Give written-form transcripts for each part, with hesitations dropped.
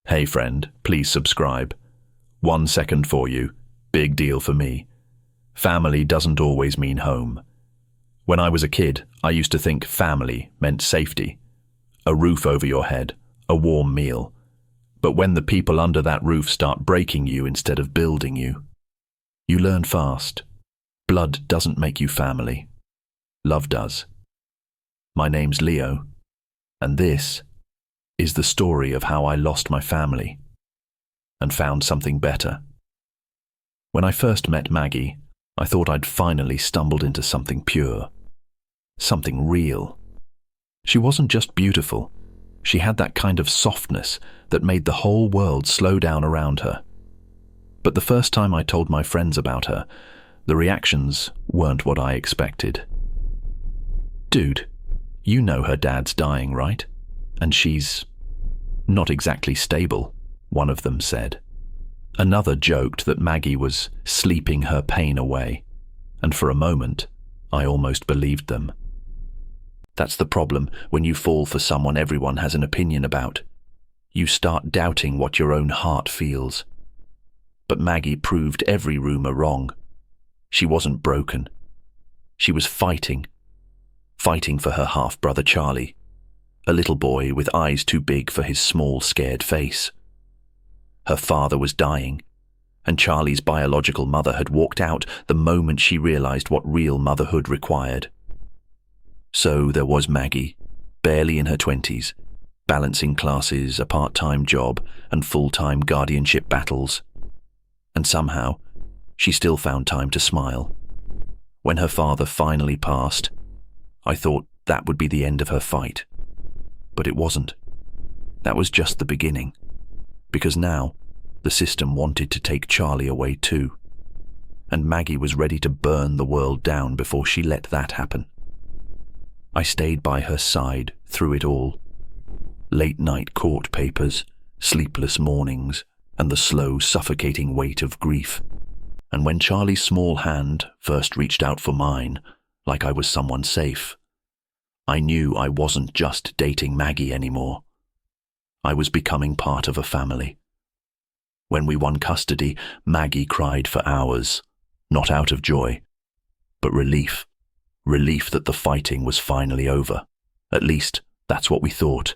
Hey friend, please subscribe. 1 second for you, big deal for me. Family doesn't always mean home. When I was a kid, I used to think family meant safety. A roof over your head, a warm meal. But when the people under that roof start breaking you instead of building you, you learn fast. Blood doesn't make you family. Love does. My name's Leo, and this is the story of how I lost my family and found something better. When I first met Maggie, I thought I'd finally stumbled into something pure, something real. She wasn't just beautiful. She had that kind of softness that made the whole world slow down around her. But the first time I told my friends about her, the reactions weren't what I expected. Dude, you know her dad's dying, right? And she's not exactly stable, one of them said. Another joked that Maggie was sleeping her pain away, and for a moment, I almost believed them. That's the problem when you fall for someone everyone has an opinion about. You start doubting what your own heart feels. But Maggie proved every rumor wrong. She wasn't broken. She was fighting for her half-brother Charlie, a little boy with eyes too big for his small, scared face. Her father was dying, and Charlie's biological mother had walked out the moment she realized what real motherhood required. So there was Maggie, barely in her 20s, balancing classes, a part-time job, and full-time guardianship battles. And somehow, she still found time to smile. When her father finally passed, I thought that would be the end of her fight. But it wasn't. That was just the beginning. Because now, the system wanted to take Charlie away too. And Maggie was ready to burn the world down before she let that happen. I stayed by her side through it all. Late-night court papers, sleepless mornings, and the slow, suffocating weight of grief. And when Charlie's small hand first reached out for mine, like I was someone safe, I knew I wasn't just dating Maggie anymore. I was becoming part of a family. When we won custody, Maggie cried for hours, not out of joy, but relief. Relief that the fighting was finally over. At least, that's what we thought.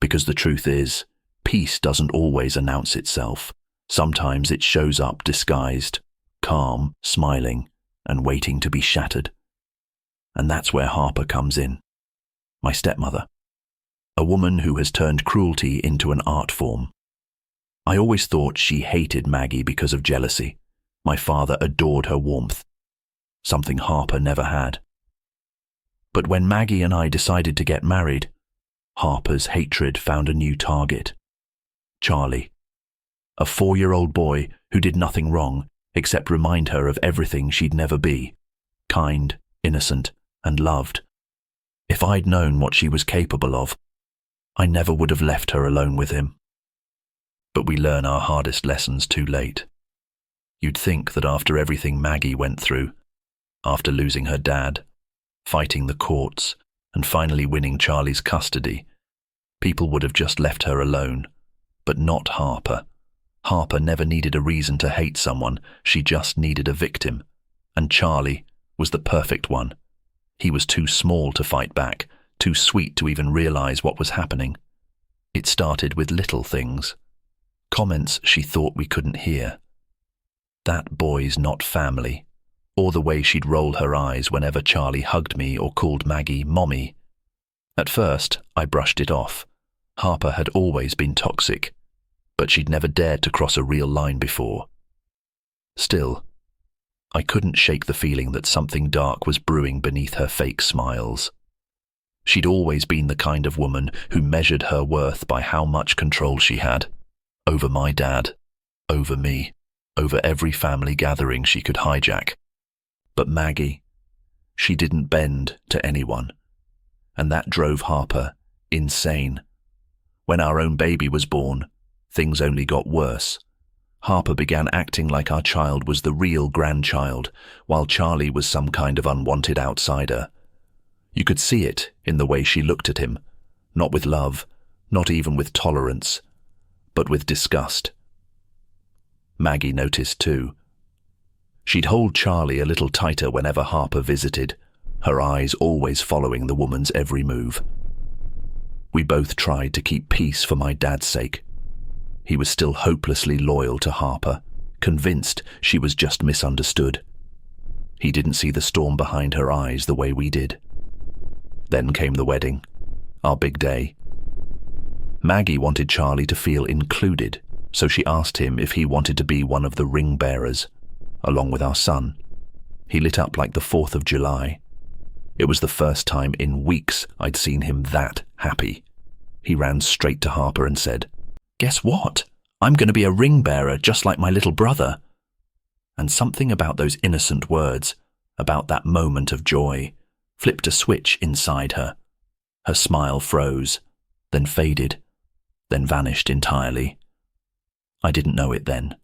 Because the truth is, peace doesn't always announce itself. Sometimes it shows up disguised, calm, smiling, and waiting to be shattered. And that's where Harper comes in. My stepmother. A woman who has turned cruelty into an art form. I always thought she hated Maggie because of jealousy. My father adored her warmth, something Harper never had. But when Maggie and I decided to get married, Harper's hatred found a new target. Charlie, a 4-year-old boy who did nothing wrong except remind her of everything she'd never be, kind, innocent, and loved. If I'd known what she was capable of, I never would have left her alone with him. But we learn our hardest lessons too late. You'd think that after everything Maggie went through, after losing her dad, fighting the courts, and finally winning Charlie's custody, people would have just left her alone. But not Harper. Harper never needed a reason to hate someone, she just needed a victim. And Charlie was the perfect one. He was too small to fight back, too sweet to even realize what was happening. It started with little things. Comments she thought we couldn't hear. That boy's not family. Or the way she'd roll her eyes whenever Charlie hugged me or called Maggie Mommy. At first, I brushed it off. Harper had always been toxic, but she'd never dared to cross a real line before. Still, I couldn't shake the feeling that something dark was brewing beneath her fake smiles. She'd always been the kind of woman who measured her worth by how much control she had. Over my dad, over me, over every family gathering she could hijack. But Maggie, she didn't bend to anyone. And that drove Harper insane. When our own baby was born, things only got worse. Harper began acting like our child was the real grandchild, while Charlie was some kind of unwanted outsider. You could see it in the way she looked at him, not with love, not even with tolerance, but with disgust. Maggie noticed too. She'd hold Charlie a little tighter whenever Harper visited, her eyes always following the woman's every move. We both tried to keep peace for my dad's sake. He was still hopelessly loyal to Harper, convinced she was just misunderstood. He didn't see the storm behind her eyes the way we did. Then came the wedding, our big day. Maggie wanted Charlie to feel included, so she asked him if he wanted to be one of the ring bearers, along with our son. He lit up like the 4th of July. It was the first time in weeks I'd seen him that happy. He ran straight to Harper and said, "Guess what? I'm going to be a ring bearer just like my little brother." And something about those innocent words, about that moment of joy, flipped a switch inside her. Her smile froze, then faded, then vanished entirely. I didn't know it then,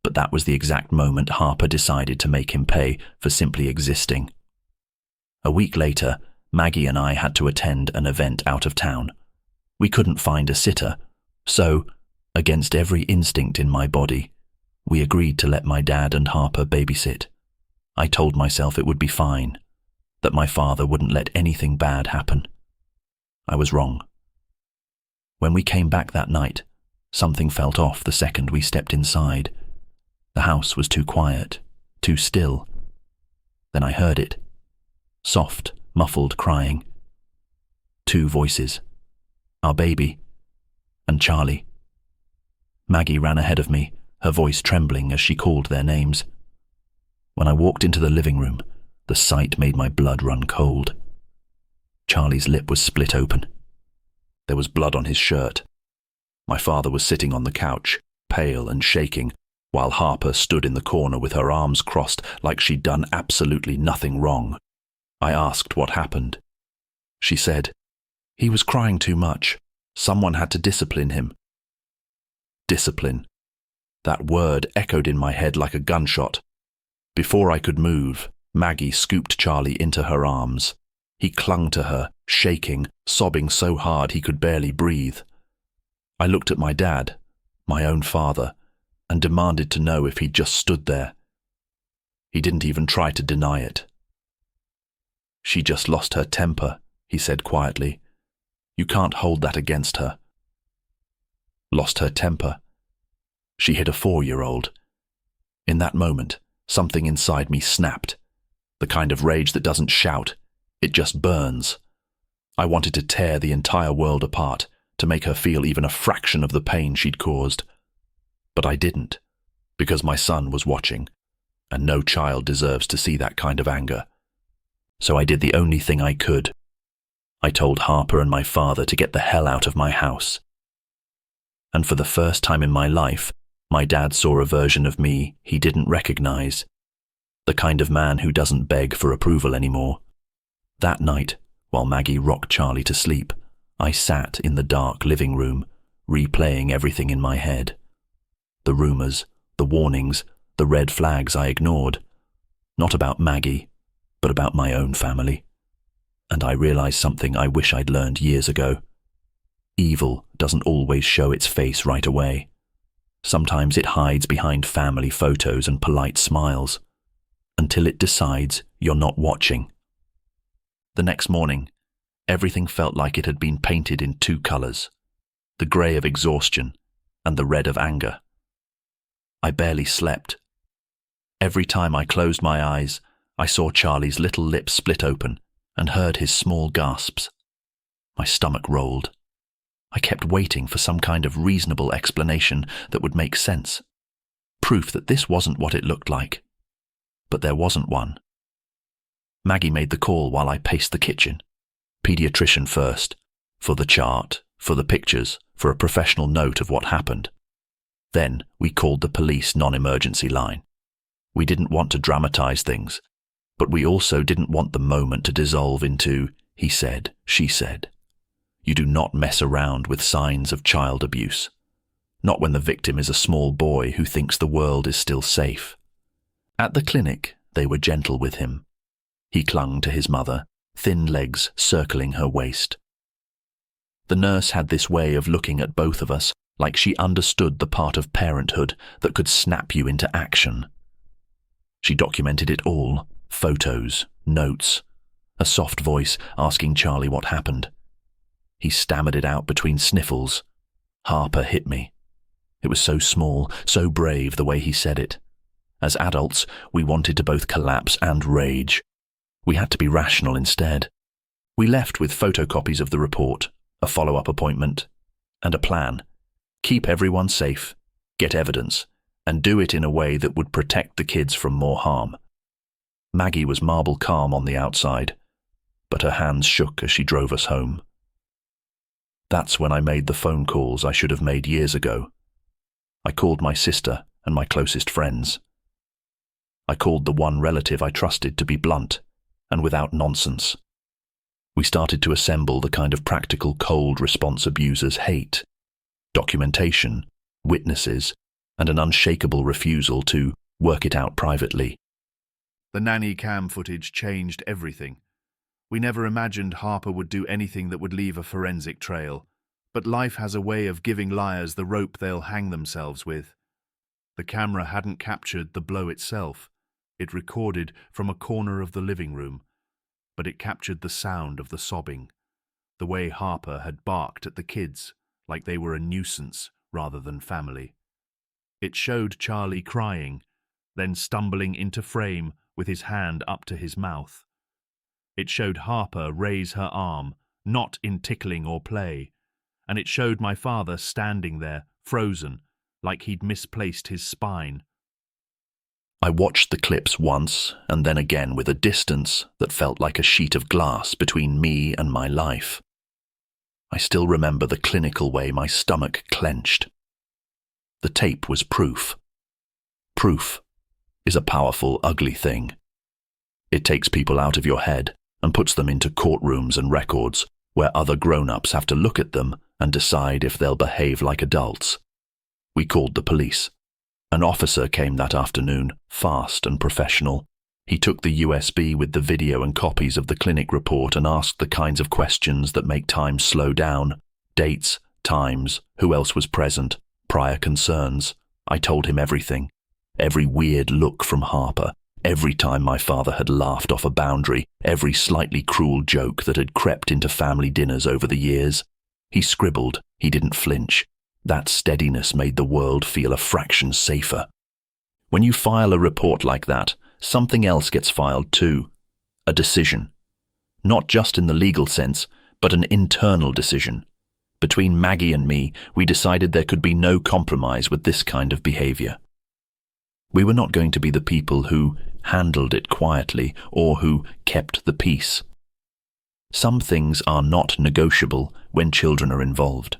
but that was the exact moment Harper decided to make him pay for simply existing. A week later, Maggie and I had to attend an event out of town. We couldn't find a sitter, so, against every instinct in my body, we agreed to let my dad and Harper babysit. I told myself it would be fine, that my father wouldn't let anything bad happen. I was wrong. When we came back that night, something felt off the second we stepped inside. The house was too quiet, too still. Then I heard it. Soft, muffled crying. 2 voices. Our baby and Charlie. Maggie ran ahead of me, her voice trembling as she called their names. When I walked into the living room, the sight made my blood run cold. Charlie's lip was split open. There was blood on his shirt. My father was sitting on the couch, pale and shaking, while Harper stood in the corner with her arms crossed like she'd done absolutely nothing wrong. I asked what happened. She said, "He was crying too much. Someone had to discipline him." Discipline. That word echoed in my head like a gunshot. Before I could move, Maggie scooped Charlie into her arms. He clung to her, shaking, sobbing so hard he could barely breathe. I looked at my dad, my own father, and demanded to know if he'd just stood there. He didn't even try to deny it. "She just lost her temper," he said quietly. "You can't hold that against her." Lost her temper. She hit a 4-year-old. In that moment, something inside me snapped. The kind of rage that doesn't shout, it just burns. I wanted to tear the entire world apart, to make her feel even a fraction of the pain she'd caused. But I didn't, because my son was watching, and no child deserves to see that kind of anger. So I did the only thing I could. I told Harper and my father to get the hell out of my house. And for the first time in my life, my dad saw a version of me he didn't recognize. The kind of man who doesn't beg for approval anymore. That night, while Maggie rocked Charlie to sleep, I sat in the dark living room, replaying everything in my head. The rumors, the warnings, the red flags I ignored. Not about Maggie, but about my own family. And I realized something I wish I'd learned years ago. Evil doesn't always show its face right away. Sometimes it hides behind family photos and polite smiles, until it decides you're not watching. The next morning, everything felt like it had been painted in 2 colors, the gray of exhaustion and the red of anger. I barely slept. Every time I closed my eyes, I saw Charlie's little lips split open and heard his small gasps. My stomach rolled. I kept waiting for some kind of reasonable explanation that would make sense. Proof that this wasn't what it looked like. But there wasn't one. Maggie made the call while I paced the kitchen. Pediatrician first, for the chart, for the pictures, for a professional note of what happened. Then we called the police non-emergency line. We didn't want to dramatize things, but we also didn't want the moment to dissolve into, he said, she said. You do not mess around with signs of child abuse. Not when the victim is a small boy who thinks the world is still safe. At the clinic, they were gentle with him. He clung to his mother, thin legs circling her waist. The nurse had this way of looking at both of us like she understood the part of parenthood that could snap you into action. She documented it all, photos, notes, a soft voice asking Charlie what happened. He stammered it out between sniffles. Harper hit me. It was so small, so brave the way he said it. As adults, we wanted to both collapse and rage. We had to be rational instead. We left with photocopies of the report, a follow-up appointment, and a plan. Keep everyone safe, get evidence, and do it in a way that would protect the kids from more harm. Maggie was marble calm on the outside, but her hands shook as she drove us home. That's when I made the phone calls I should have made years ago. I called my sister and my closest friends. I called the one relative I trusted to be blunt and without nonsense. We started to assemble the kind of practical cold response abusers hate: documentation, witnesses, and an unshakable refusal to work it out privately. The nanny cam footage changed everything. We never imagined Harper would do anything that would leave a forensic trail, but life has a way of giving liars the rope they'll hang themselves with. The camera hadn't captured the blow itself. It recorded from a corner of the living room, but it captured the sound of the sobbing, the way Harper had barked at the kids like they were a nuisance rather than family. It showed Charlie crying, then stumbling into frame with his hand up to his mouth. It showed Harper raise her arm, not in tickling or play, and it showed my father standing there, frozen, like he'd misplaced his spine. I watched the clips once and then again with a distance that felt like a sheet of glass between me and my life. I still remember the clinical way my stomach clenched. The tape was proof. Proof is a powerful, ugly thing. It takes people out of your head and puts them into courtrooms and records where other grown-ups have to look at them and decide if they'll behave like adults. We called the police. An officer came that afternoon, fast and professional. He took the USB with the video and copies of the clinic report and asked the kinds of questions that make time slow down: dates, times, who else was present, prior concerns. I told him everything. Every weird look from Harper, every time my father had laughed off a boundary, every slightly cruel joke that had crept into family dinners over the years. He scribbled. He didn't flinch. That steadiness made the world feel a fraction safer. When you file a report like that, something else gets filed too. A decision. Not just in the legal sense, but an internal decision. Between Maggie and me, we decided there could be no compromise with this kind of behavior. We were not going to be the people who handled it quietly or who kept the peace. Some things are not negotiable when children are involved.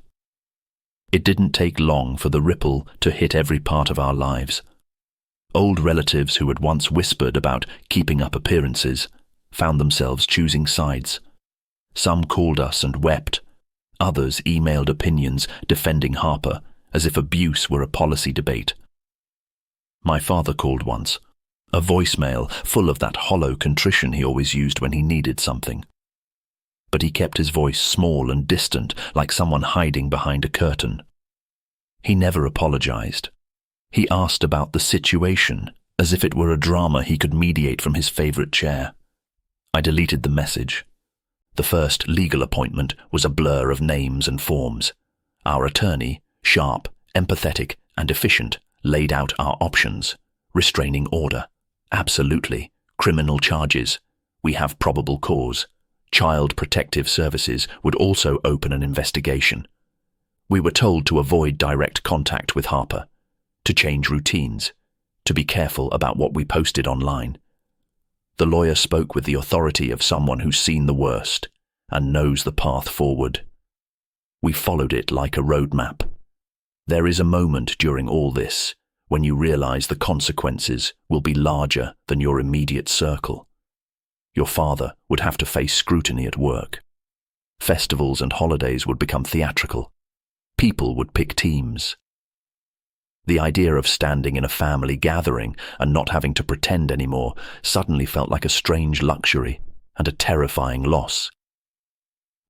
It didn't take long for the ripple to hit every part of our lives. Old relatives who had once whispered about keeping up appearances found themselves choosing sides. Some called us and wept. Others emailed opinions defending Harper as if abuse were a policy debate. My father called once, a voicemail full of that hollow contrition he always used when he needed something. But he kept his voice small and distant, like someone hiding behind a curtain. He never apologized. He asked about the situation, as if it were a drama he could mediate from his favorite chair. I deleted the message. The first legal appointment was a blur of names and forms. Our attorney, sharp, empathetic, and efficient, laid out our options. Restraining order. Absolutely. Criminal charges. We have probable cause. Child Protective Services would also open an investigation. We were told to avoid direct contact with Harper, to change routines, to be careful about what we posted online. The lawyer spoke with the authority of someone who's seen the worst and knows the path forward. We followed it like a roadmap. There is a moment during all this when you realize the consequences will be larger than your immediate circle. Your father would have to face scrutiny at work. Festivals and holidays would become theatrical. People would pick teams. The idea of standing in a family gathering and not having to pretend anymore suddenly felt like a strange luxury and a terrifying loss.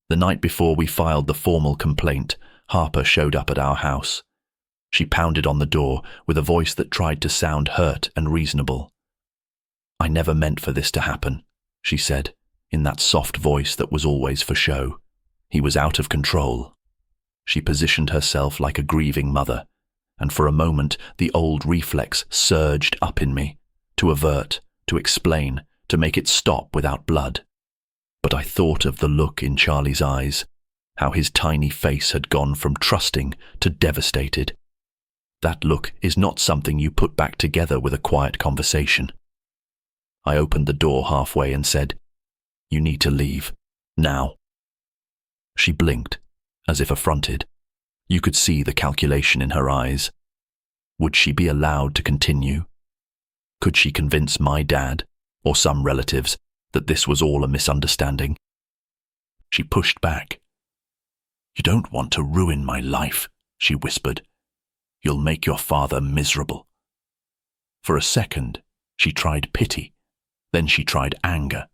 The night before we filed the formal complaint, Harper showed up at our house. She pounded on the door with a voice that tried to sound hurt and reasonable. "I never meant for this to happen," she said, in that soft voice that was always for show. "He was out of control." She positioned herself like a grieving mother, and for a moment the old reflex surged up in me, to avert, to explain, to make it stop without blood. But I thought of the look in Charlie's eyes, how his tiny face had gone from trusting to devastated. That look is not something you put back together with a quiet conversation. I opened the door halfway and said, "You need to leave, now." She blinked, as if affronted. You could see the calculation in her eyes. Would she be allowed to continue? Could she convince my dad, or some relatives, that this was all a misunderstanding? She pushed back. "You don't want to ruin my life," she whispered. "You'll make your father miserable." For a second, she tried pity. Then she tried anger.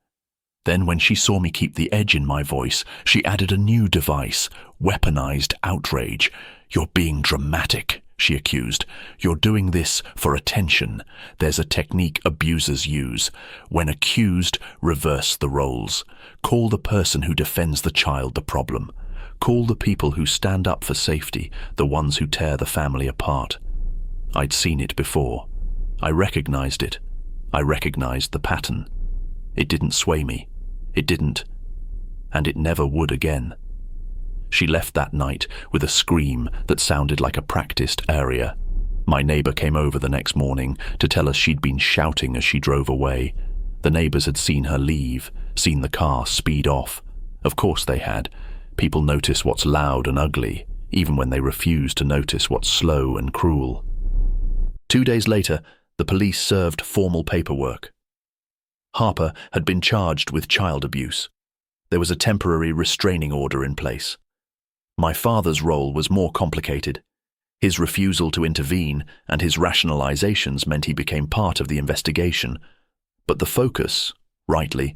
Then when she saw me keep the edge in my voice, she added a new device, weaponized outrage. "You're being dramatic," she accused. "You're doing this for attention. There's a technique abusers use. When accused, reverse the roles. Call the person who defends the child the problem. Call the people who stand up for safety the ones who tear the family apart." I'd seen it before. I recognized it. I recognized the pattern. It didn't sway me. It didn't. And it never would again. She left that night with a scream that sounded like a practiced aria. My neighbor came over the next morning to tell us she'd been shouting as she drove away. The neighbors had seen her leave, seen the car speed off. Of course they had. People notice what's loud and ugly, even when they refuse to notice what's slow and cruel. 2 days later, the police served formal paperwork. Harper had been charged with child abuse. There was a temporary restraining order in place. My father's role was more complicated. His refusal to intervene and his rationalizations meant he became part of the investigation. But the focus, rightly,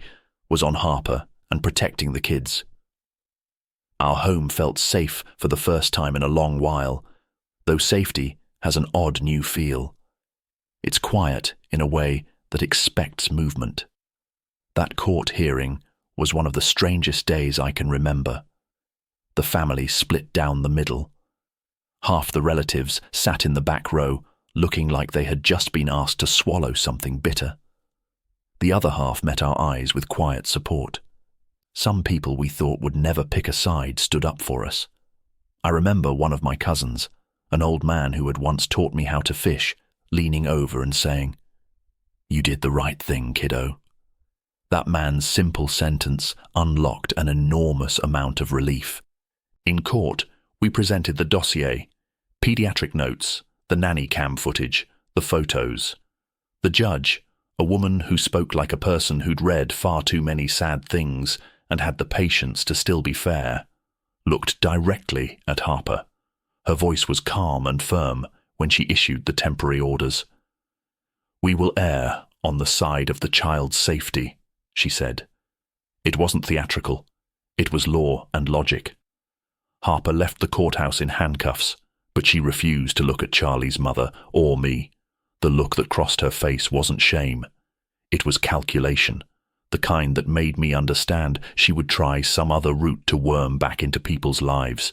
was on Harper and protecting the kids. Our home felt safe for the first time in a long while, though safety has an odd new feel. It's quiet in a way that expects movement. That court hearing was one of the strangest days I can remember. The family split down the middle. Half the relatives sat in the back row, looking like they had just been asked to swallow something bitter. The other half met our eyes with quiet support. Some people we thought would never pick a side stood up for us. I remember one of my cousins, an old man who had once taught me how to fish, leaning over and saying, "You did the right thing, kiddo." That man's simple sentence unlocked an enormous amount of relief. In court, we presented the dossier, pediatric notes, the nanny cam footage, the photos. The judge, a woman who spoke like a person who'd read far too many sad things and had the patience to still be fair, looked directly at Harper. Her voice was calm and firm when she issued the temporary orders. "We will err on the side of the child's safety," she said. It wasn't theatrical. It was law and logic. Harper left the courthouse in handcuffs, but she refused to look at Charlie's mother or me. The look that crossed her face wasn't shame. It was calculation, the kind that made me understand she would try some other route to worm back into people's lives.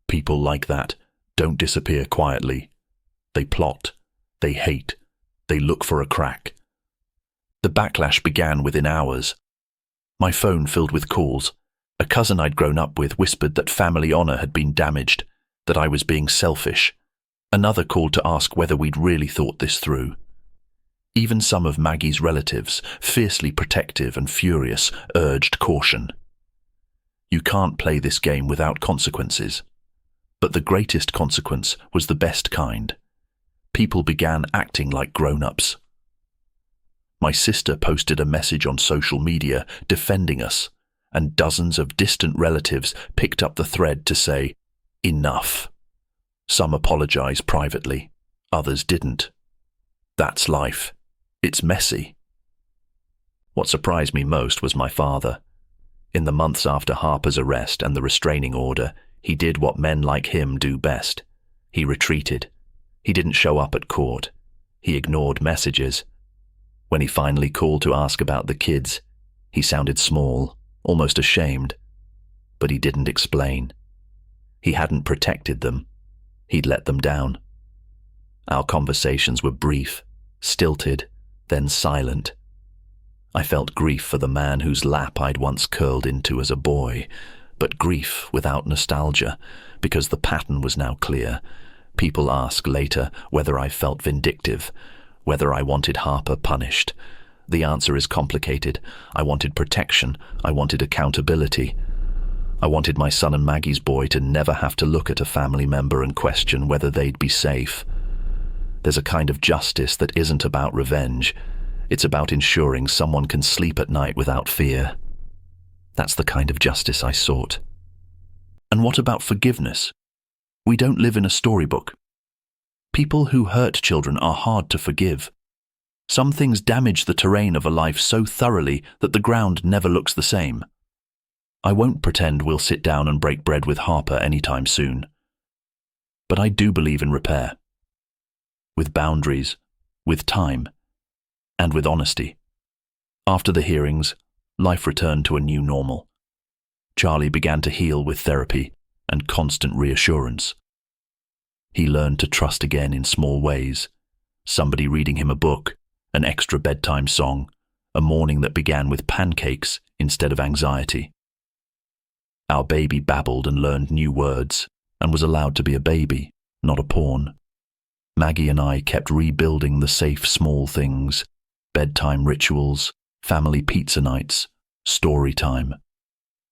People like that don't disappear quietly. They plot, they hate, they look for a crack. The backlash began within hours. My phone filled with calls. A cousin I'd grown up with whispered that family honor had been damaged, that I was being selfish. Another called to ask whether we'd really thought this through. Even some of Maggie's relatives, fiercely protective and furious, urged caution. You can't play this game without consequences. But the greatest consequence was the best kind. People began acting like grown-ups. My sister posted a message on social media defending us, and dozens of distant relatives picked up the thread to say, "Enough." Some apologized privately, others didn't. That's life. It's messy. What surprised me most was my father. In the months after Harper's arrest and the restraining order, He did what men like him do best. He retreated. He didn't show up at court. He ignored messages. When he finally called to ask about the kids, he sounded small, almost ashamed. But he didn't explain. He hadn't protected them. He'd let them down. Our conversations were brief, stilted, then silent. I felt grief for the man whose lap I'd once curled into as a boy, but grief without nostalgia, because the pattern was now clear. People ask later whether I felt vindictive, whether I wanted Harper punished. The answer is complicated. I wanted protection. I wanted accountability. I wanted my son and Maggie's boy to never have to look at a family member and question whether they'd be safe. There's a kind of justice that isn't about revenge. It's about ensuring someone can sleep at night without fear. That's the kind of justice I sought. And what about forgiveness? We don't live in a storybook. People who hurt children are hard to forgive. Some things damage the terrain of a life so thoroughly that the ground never looks the same. I won't pretend we'll sit down and break bread with Harper anytime soon. But I do believe in repair. With boundaries, with time, and with honesty. After the hearings, life returned to a new normal. Charlie began to heal with therapy and constant reassurance. He learned to trust again in small ways. Somebody reading him a book, an extra bedtime song, a morning that began with pancakes instead of anxiety. Our baby babbled and learned new words and was allowed to be a baby, not a pawn. Maggie and I kept rebuilding the safe small things, bedtime rituals, family pizza nights, story time.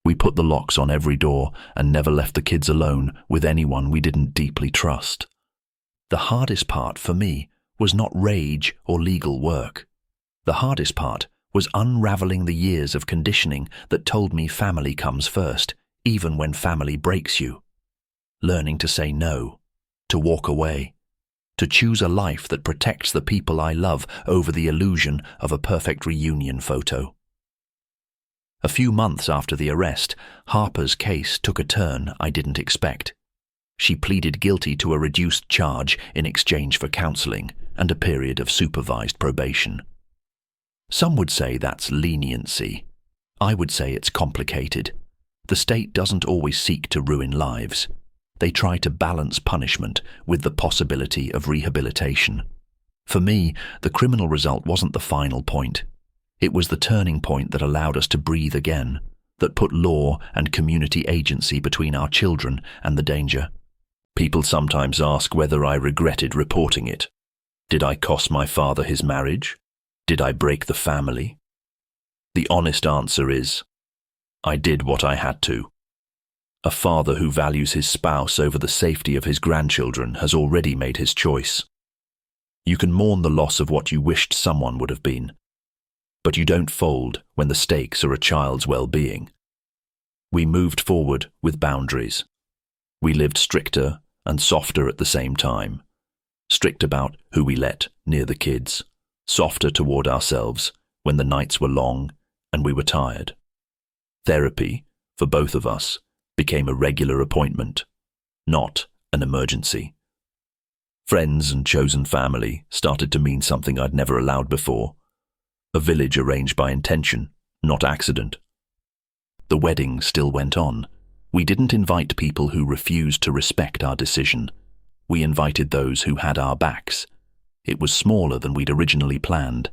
We put the locks on every door and never left the kids alone with anyone we didn't deeply trust. The hardest part for me was not rage or legal work. The hardest part was unraveling the years of conditioning that told me family comes first, even when family breaks you. Learning to say no, to walk away, to choose a life that protects the people I love over the illusion of a perfect reunion photo. A few months after the arrest, Harper's case took a turn I didn't expect. She pleaded guilty to a reduced charge in exchange for counseling and a period of supervised probation. Some would say that's leniency. I would say it's complicated. The state doesn't always seek to ruin lives. They try to balance punishment with the possibility of rehabilitation. For me, the criminal result wasn't the final point. It was the turning point that allowed us to breathe again, that put law and community agency between our children and the danger. People sometimes ask whether I regretted reporting it. Did I cost my father his marriage? Did I break the family? The honest answer is, I did what I had to. A father who values his spouse over the safety of his grandchildren has already made his choice. You can mourn the loss of what you wished someone would have been, but you don't fold when the stakes are a child's well-being. We moved forward with boundaries. We lived stricter and softer at the same time. Strict about who we let near the kids, softer toward ourselves when the nights were long and we were tired. Therapy, for both of us, became a regular appointment, not an emergency. Friends and chosen family started to mean something I'd never allowed before. A village arranged by intention, not accident. The wedding still went on. We didn't invite people who refused to respect our decision. We invited those who had our backs. It was smaller than we'd originally planned,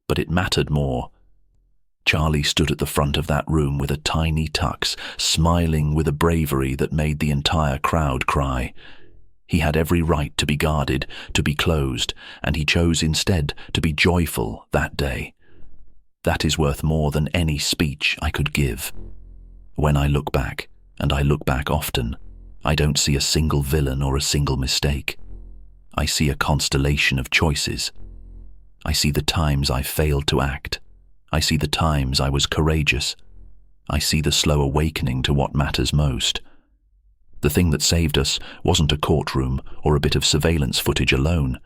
but it mattered more. Charlie stood at the front of that room with a tiny tux, smiling with a bravery that made the entire crowd cry. He had every right to be guarded, to be closed, and he chose instead to be joyful that day. That is worth more than any speech I could give. When I look back, and I look back often, I don't see a single villain or a single mistake. I see a constellation of choices. I see the times I failed to act. I see the times I was courageous. I see the slow awakening to what matters most. The thing that saved us wasn't a courtroom or a bit of surveillance footage alone.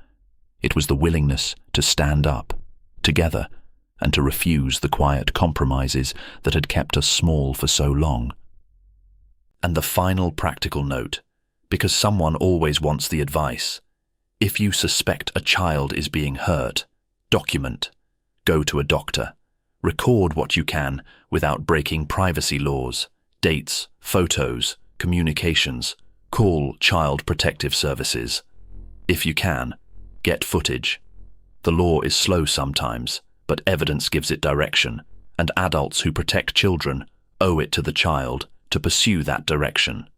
It was the willingness to stand up, together, and to refuse the quiet compromises that had kept us small for so long. And the final practical note, because someone always wants the advice. If you suspect a child is being hurt, document. Go to a doctor. Record what you can without breaking privacy laws, dates, photos, communications. Call Child Protective Services. If you can, get footage. The law is slow sometimes, but evidence gives it direction, and adults who protect children owe it to the child to pursue that direction.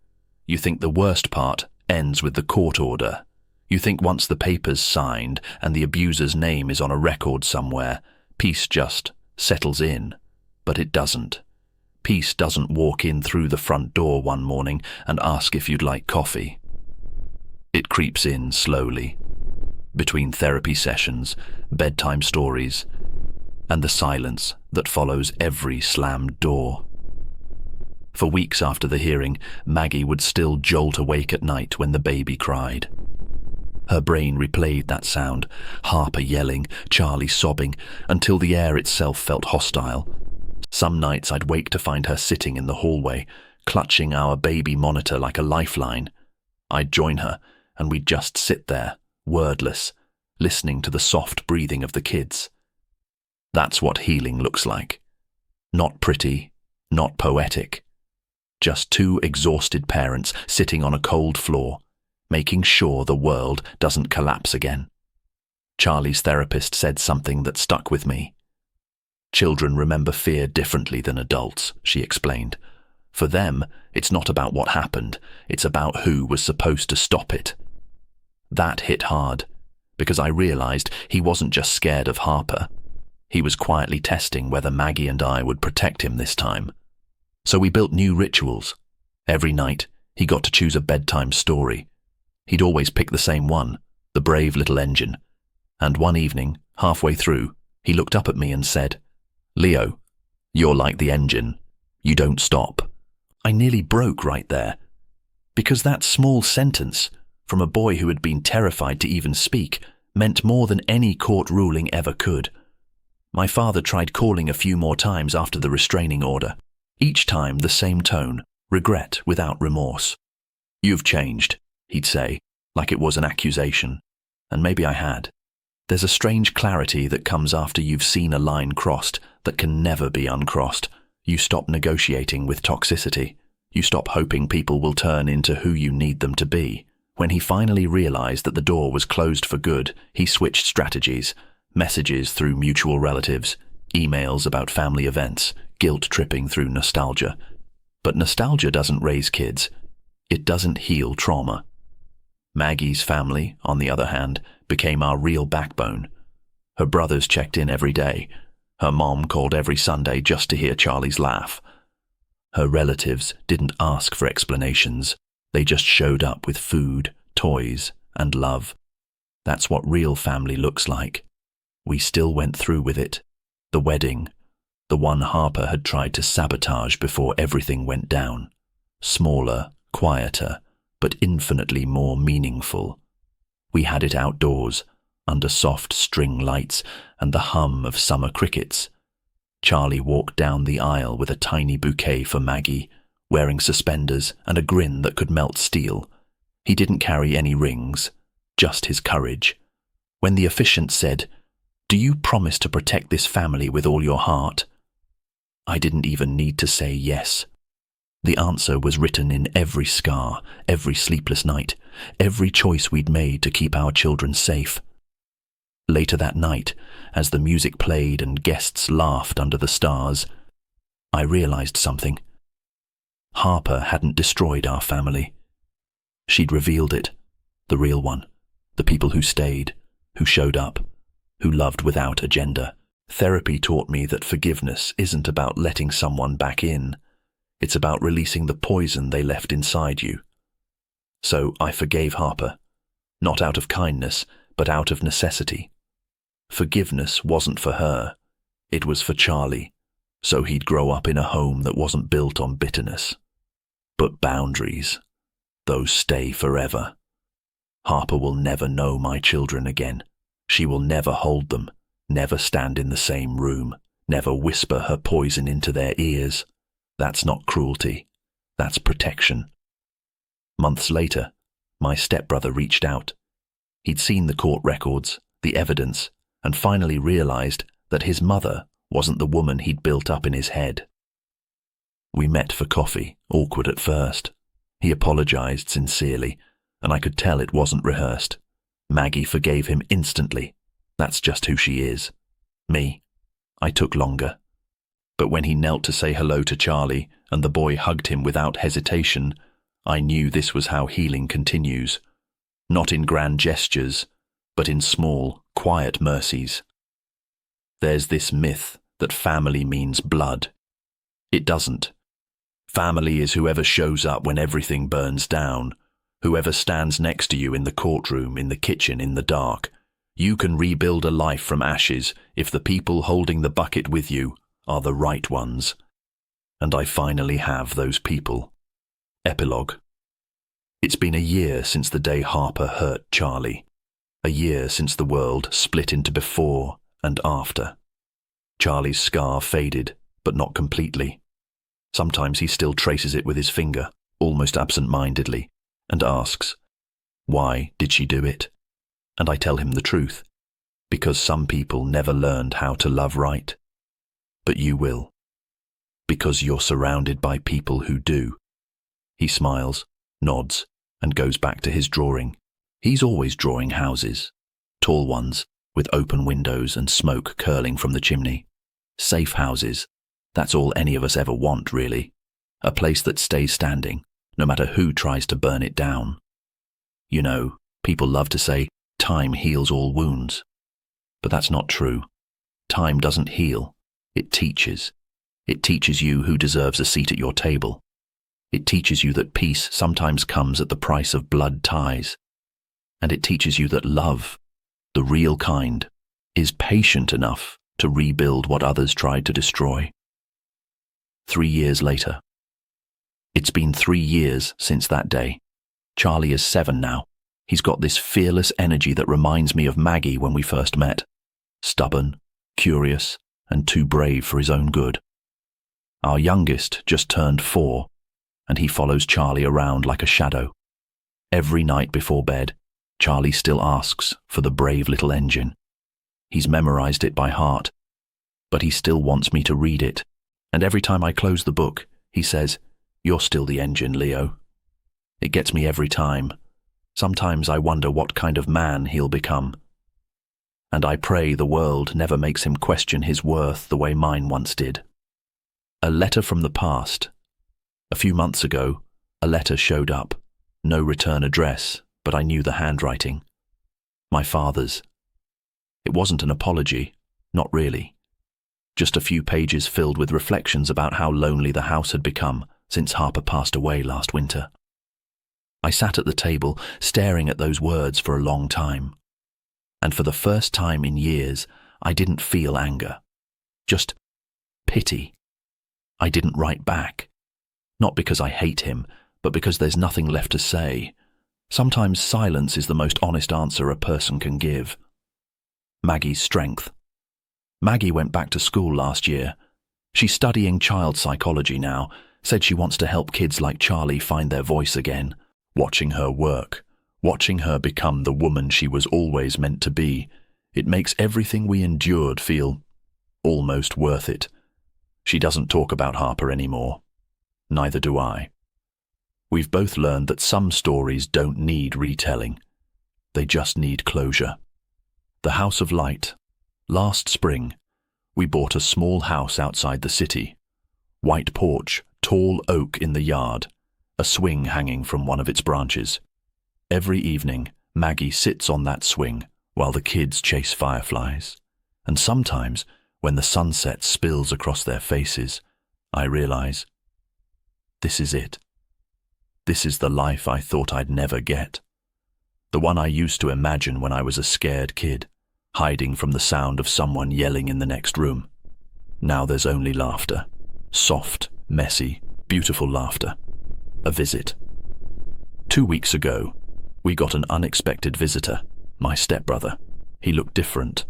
You think the worst part ends with the court order. You think once the paper's signed and the abuser's name is on a record somewhere, peace just settles in. But it doesn't. Peace doesn't walk in through the front door one morning and ask if you'd like coffee. It creeps in slowly, between therapy sessions, bedtime stories, and the silence that follows every slammed door. For weeks after the hearing, Maggie would still jolt awake at night when the baby cried. Her brain replayed that sound, Harper yelling, Charlie sobbing, until the air itself felt hostile. Some nights I'd wake to find her sitting in the hallway, clutching our baby monitor like a lifeline. I'd join her, and we'd just sit there, wordless, listening to the soft breathing of the kids. That's what healing looks like. Not pretty, not poetic. Just two exhausted parents sitting on a cold floor, making sure the world doesn't collapse again. Charlie's therapist said something that stuck with me. Children remember fear differently than adults, she explained. For them, it's not about what happened, it's about who was supposed to stop it. That hit hard, because I realized he wasn't just scared of Harper. He was quietly testing whether Maggie and I would protect him this time. So we built new rituals. Every night, he got to choose a bedtime story. He'd always pick the same one, The Brave Little Engine. And one evening, halfway through, he looked up at me and said, "Leo, you're like the engine. You don't stop." I nearly broke right there. Because that small sentence, from a boy who had been terrified to even speak, meant more than any court ruling ever could. My father tried calling a few more times after the restraining order. Each time the same tone, regret without remorse. "You've changed," he'd say, like it was an accusation. And maybe I had. There's a strange clarity that comes after you've seen a line crossed that can never be uncrossed. You stop negotiating with toxicity. You stop hoping people will turn into who you need them to be. When he finally realized that the door was closed for good, he switched strategies. Messages through mutual relatives, emails about family events, guilt-tripping through nostalgia. But nostalgia doesn't raise kids. It doesn't heal trauma. Maggie's family, on the other hand, became our real backbone. Her brothers checked in every day. Her mom called every Sunday just to hear Charlie's laugh. Her relatives didn't ask for explanations. They just showed up with food, toys, and love. That's what real family looks like. We still went through with it. The wedding, the one Harper had tried to sabotage before everything went down. Smaller, quieter, but infinitely more meaningful. We had it outdoors, under soft string lights and the hum of summer crickets. Charlie walked down the aisle with a tiny bouquet for Maggie, wearing suspenders and a grin that could melt steel. He didn't carry any rings, just his courage. When the officiant said, "Do you promise to protect this family with all your heart?" I didn't even need to say yes. The answer was written in every scar, every sleepless night, every choice we'd made to keep our children safe. Later that night, as the music played and guests laughed under the stars, I realized something. Harper hadn't destroyed our family. She'd revealed it, the real one, the people who stayed, who showed up, who loved without agenda. Therapy taught me that forgiveness isn't about letting someone back in. It's about releasing the poison they left inside you. So I forgave Harper, not out of kindness, but out of necessity. Forgiveness wasn't for her. It was for Charlie, so he'd grow up in a home that wasn't built on bitterness. But boundaries, those stay forever. Harper will never know my children again. She will never hold them, never stand in the same room, never whisper her poison into their ears. That's not cruelty. That's protection. Months later, my stepbrother reached out. He'd seen the court records, the evidence, and finally realized that his mother wasn't the woman he'd built up in his head. We met for coffee, awkward at first. He apologized sincerely, and I could tell it wasn't rehearsed. Maggie forgave him instantly. That's just who she is. Me, I took longer. But when he knelt to say hello to Charlie and the boy hugged him without hesitation, I knew this was how healing continues. Not in grand gestures, but in small, quiet mercies. There's this myth that family means blood. It doesn't. Family is whoever shows up when everything burns down, whoever stands next to you in the courtroom, in the kitchen, in the dark. You can rebuild a life from ashes if the people holding the bucket with you are the right ones. And I finally have those people. Epilogue. It's been a year since the day Harper hurt Charlie. A year since the world split into before and after. Charlie's scar faded, but not completely. Sometimes he still traces it with his finger, almost absent-mindedly, and asks, "Why did she do it?" And I tell him the truth, because some people never learned how to love right. But you will, because you're surrounded by people who do. He smiles, nods, and goes back to his drawing. He's always drawing houses, tall ones, with open windows and smoke curling from the chimney. Safe houses, that's all any of us ever want, really. A place that stays standing, no matter who tries to burn it down. You know, people love to say, time heals all wounds. But that's not true. Time doesn't heal. It teaches. It teaches you who deserves a seat at your table. It teaches you that peace sometimes comes at the price of blood ties. And it teaches you that love, the real kind, is patient enough to rebuild what others tried to destroy. 3 years later. It's been 3 years since that day. Charlie is 7 now. He's got this fearless energy that reminds me of Maggie when we first met. Stubborn, curious, and too brave for his own good. Our youngest just turned 4, and he follows Charlie around like a shadow. Every night before bed, Charlie still asks for the brave little engine. He's memorized it by heart, but he still wants me to read it, and every time I close the book, he says, "You're still the engine, Leo." It gets me every time. Sometimes I wonder what kind of man he'll become. And I pray the world never makes him question his worth the way mine once did. A letter from the past. A few months ago, a letter showed up. No return address, but I knew the handwriting. My father's. It wasn't an apology, not really. Just a few pages filled with reflections about how lonely the house had become since Harper passed away last winter. I sat at the table, staring at those words for a long time. And for the first time in years, I didn't feel anger. Just pity. I didn't write back. Not because I hate him, but because there's nothing left to say. Sometimes silence is the most honest answer a person can give. Maggie's strength. Maggie went back to school last year. She's studying child psychology now, said she wants to help kids like Charlie find their voice again. Watching her work, watching her become the woman she was always meant to be, it makes everything we endured feel almost worth it. She doesn't talk about Harper anymore. Neither do I. We've both learned that some stories don't need retelling. They just need closure. The House of Light. Last spring, we bought a small house outside the city. White porch, tall oak in the yard, a swing hanging from one of its branches. Every evening, Maggie sits on that swing while the kids chase fireflies. And sometimes, when the sunset spills across their faces, I realize, this is it. This is the life I thought I'd never get. The one I used to imagine when I was a scared kid, hiding from the sound of someone yelling in the next room. Now there's only laughter. Soft, messy, beautiful laughter. A visit. 2 weeks ago, we got an unexpected visitor, my stepbrother. He looked different,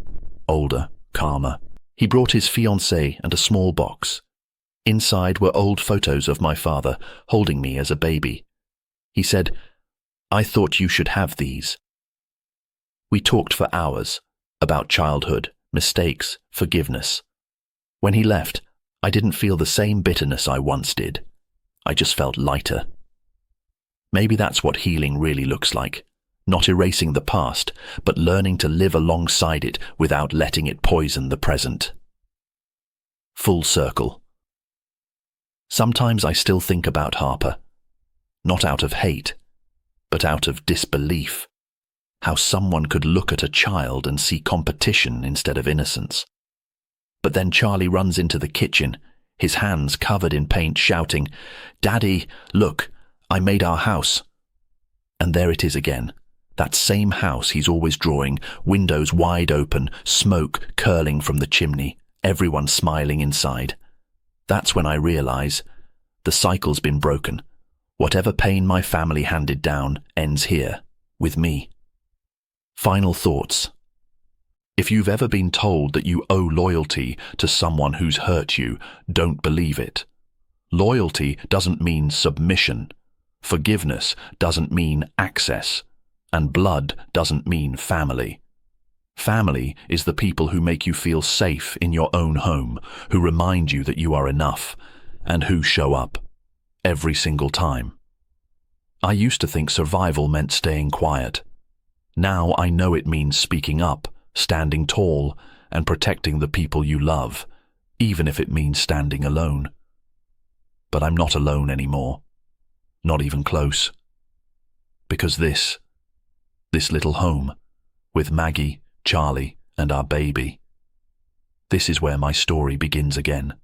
older, calmer. He brought his fiancée and a small box. Inside were old photos of my father holding me as a baby. He said, "I thought you should have these." We talked for hours about childhood, mistakes, forgiveness. When he left, I didn't feel the same bitterness I once did. I just felt lighter. Maybe that's what healing really looks like. Not erasing the past, but learning to live alongside it without letting it poison the present. Full circle. Sometimes I still think about Harper. Not out of hate, but out of disbelief. How someone could look at a child and see competition instead of innocence. But then Charlie runs into the kitchen, his hands covered in paint, shouting, "Daddy, look, I made our house." And there it is again, that same house he's always drawing, windows wide open, smoke curling from the chimney, everyone smiling inside. That's when I realize the cycle's been broken. Whatever pain my family handed down ends here, with me. Final thoughts. If you've ever been told that you owe loyalty to someone who's hurt you, don't believe it. Loyalty doesn't mean submission. Forgiveness doesn't mean access. And blood doesn't mean family. Family is the people who make you feel safe in your own home, who remind you that you are enough, and who show up every single time. I used to think survival meant staying quiet. Now I know it means speaking up, standing tall, and protecting the people you love, even if it means standing alone. But I'm not alone anymore. Not even close. Because this little home, with Maggie, Charlie, and our baby, this is where my story begins again.